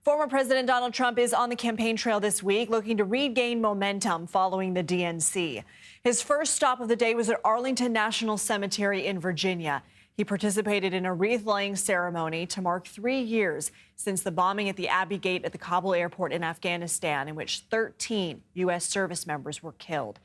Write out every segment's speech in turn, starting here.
Former President Donald Trump is on the campaign trail this week, looking to regain momentum following the DNC. His first stop of the day was at Arlington National Cemetery in Virginia. He participated in a wreath-laying ceremony to mark 3 years since the bombing at the Abbey Gate at the Kabul Airport in Afghanistan, in which 13 U.S. service members were killed.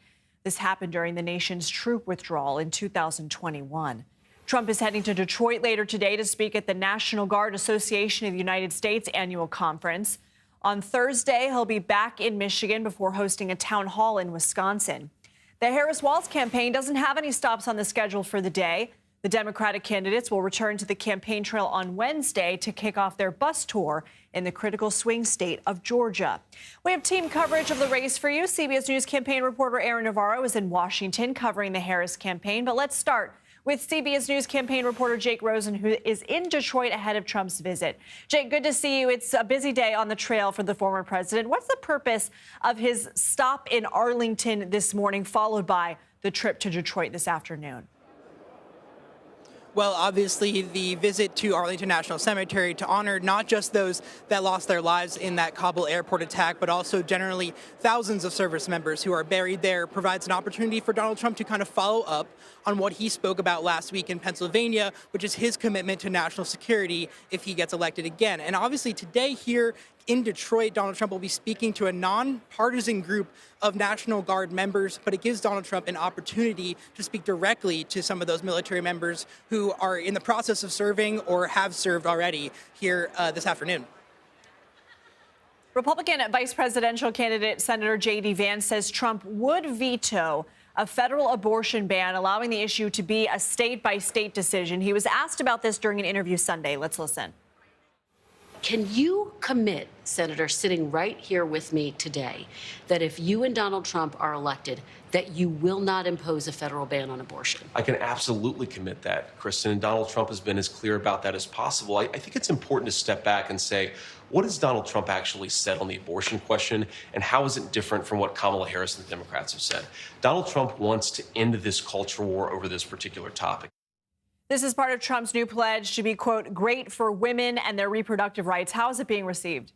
This happened during the nation's troop withdrawal in 2021. Trump is heading to Detroit later today to speak at the National Guard Association of the United States annual conference. On Thursday, he'll be back in Michigan before hosting a town hall in Wisconsin. The Harris-Walz campaign doesn't have any stops on the schedule for the day. The Democratic candidates will return to the campaign trail on Wednesday to kick off their bus tour in the critical swing state of Georgia. We have team coverage of the race for you. CBS News campaign reporter Aaron Navarro is in Washington covering the Harris campaign. But let's start with CBS News campaign reporter Jake Rosen, who is in Detroit ahead of Trump's visit. Jake, good to see you. It's a busy day on the trail for the former president. What's the purpose of his stop in Arlington this morning, followed by the trip to Detroit this afternoon? Well, obviously, the visit to Arlington National Cemetery to honor not just those that lost their lives in that Kabul airport attack, but also generally thousands of service members who are buried there provides an opportunity for Donald Trump to kind of follow up on what he spoke about last week in Pennsylvania, which is his commitment to national security if he gets elected again. And obviously today here in Detroit, Donald Trump will be speaking to a nonpartisan group of National Guard members, but it gives Donald Trump an opportunity to speak directly to some of those military members who are in the process of serving or have served already here this afternoon. Republican vice presidential candidate Senator J.D. Vance says Trump would veto a federal abortion ban, allowing the issue to be a state-by-state decision. He was asked about this during an interview Sunday. Let's listen. Can you commit, Senator, sitting right here with me today, that if you and Donald Trump are elected, that you will not impose a federal ban on abortion? I can absolutely commit that, Kristen, and Donald Trump has been as clear about that as possible. I think it's important to step back and say, what has Donald Trump actually said on the abortion question, and how is it different from what Kamala Harris and the Democrats have said? Donald Trump wants to end this culture war over this particular topic. This is part of Trump's new pledge to be, quote, great for women and their reproductive rights. How is it being received?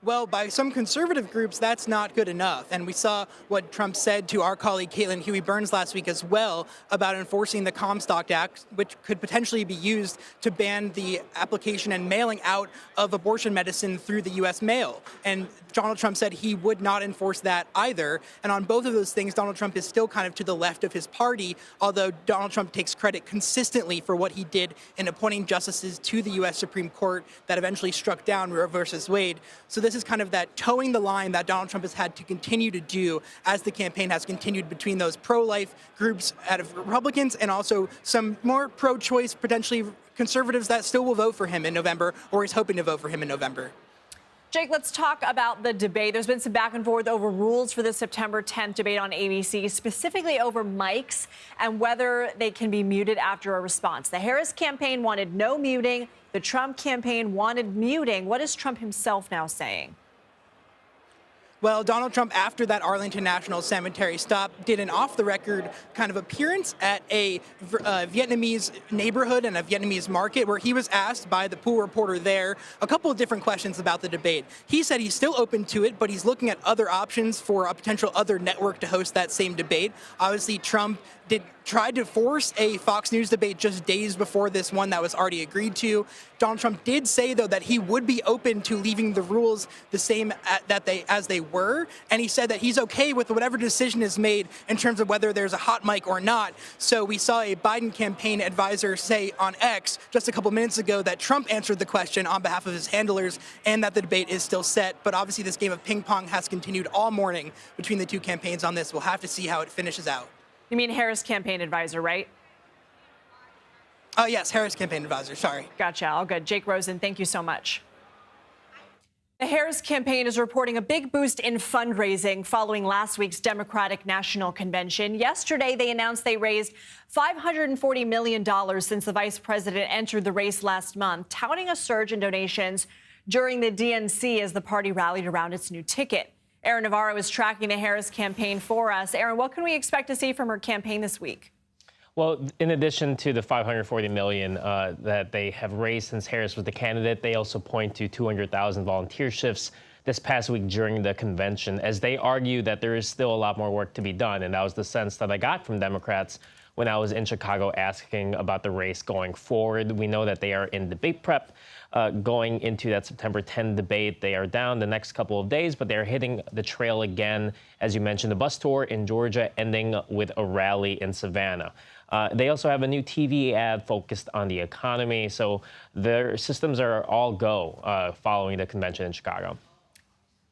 Well, by some conservative groups, that's not good enough. And we saw what Trump said to our colleague Caitlin Huey-Burns last week as well about enforcing the Comstock Act, which could potentially be used to ban the application and mailing out of abortion medicine through the U.S. mail. And Donald Trump said he would not enforce that either. And on both of those things, Donald Trump is still kind of to the left of his party, although Donald Trump takes credit consistently for what he did in appointing justices to the U.S. Supreme Court that eventually struck down Roe versus Wade. So this is kind of that towing the line that Donald Trump has had to continue to do as the campaign has continued between those pro-life groups out of Republicans and also some more pro-choice, potentially conservatives that still will vote for him in November or is hoping to vote for him in November. Jake, let's talk about the debate. There's been some back and forth over rules for the September 10th debate on ABC, specifically over mics and whether they can be muted after a response. The Harris campaign wanted no muting. The Trump campaign wanted muting. What is Trump himself now saying? Well, Donald Trump, after that Arlington National Cemetery stop, did an off-the-record kind of appearance at a Vietnamese neighborhood and a Vietnamese market where he was asked by the pool reporter there a couple of different questions about the debate. He said he's still open to it, but he's looking at other options for a potential other network to host that same debate. Obviously, Trump tried to force a Fox News debate just days before this one that was already agreed to. Donald Trump did say, though, that he would be open to leaving the rules the same as they were, and he said that he's okay with whatever decision is made in terms of whether there's a hot mic or not. So we saw a Biden campaign advisor say on X just a couple minutes ago that Trump answered the question on behalf of his handlers and that the debate is still set. But obviously this game of ping pong has continued all morning between the two campaigns on this. We'll have to see how it finishes out. You mean Harris campaign advisor, right? Yes, Harris campaign advisor. Sorry. Gotcha. All good. Jake Rosen, thank you so much. The Harris campaign is reporting a big boost in fundraising following last week's Democratic National Convention. Yesterday, they announced they raised $540 million since the vice president entered the race last month, touting a surge in donations during the DNC as the party rallied around its new ticket. Aaron Navarro is tracking the Harris campaign for us. Aaron, what can we expect to see from her campaign this week? Well, in addition to the $540 million that they have raised since Harris was the candidate, they also point to 200,000 volunteer shifts this past week during the convention, as they argue that there is still a lot more work to be done. And that was the sense that I got from Democrats when I was in Chicago asking about the race going forward. We know that they are in debate prep going into that September 10 debate. They are down the next couple of days, but they're hitting the trail again. As you mentioned, the bus tour in Georgia ending with a rally in Savannah. They also have a new TV ad focused on the economy. So their systems are all go following the convention in Chicago.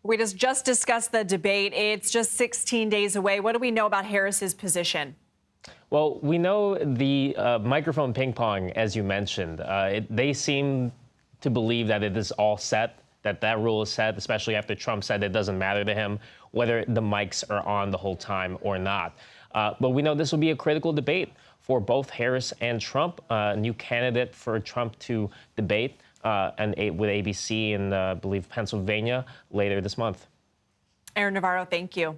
We just discussed the debate. It's just 16 days away. What do we know about Harris's position? Well, we know the microphone ping pong, as you mentioned. They seem to believe that it is all set, that rule is set, especially after Trump said it doesn't matter to him whether the mics are on the whole time or not. But we know this will be a critical debate for both Harris and Trump, a new candidate for Trump to debate with ABC in, I believe, Pennsylvania later this month. Aaron Navarro, thank you.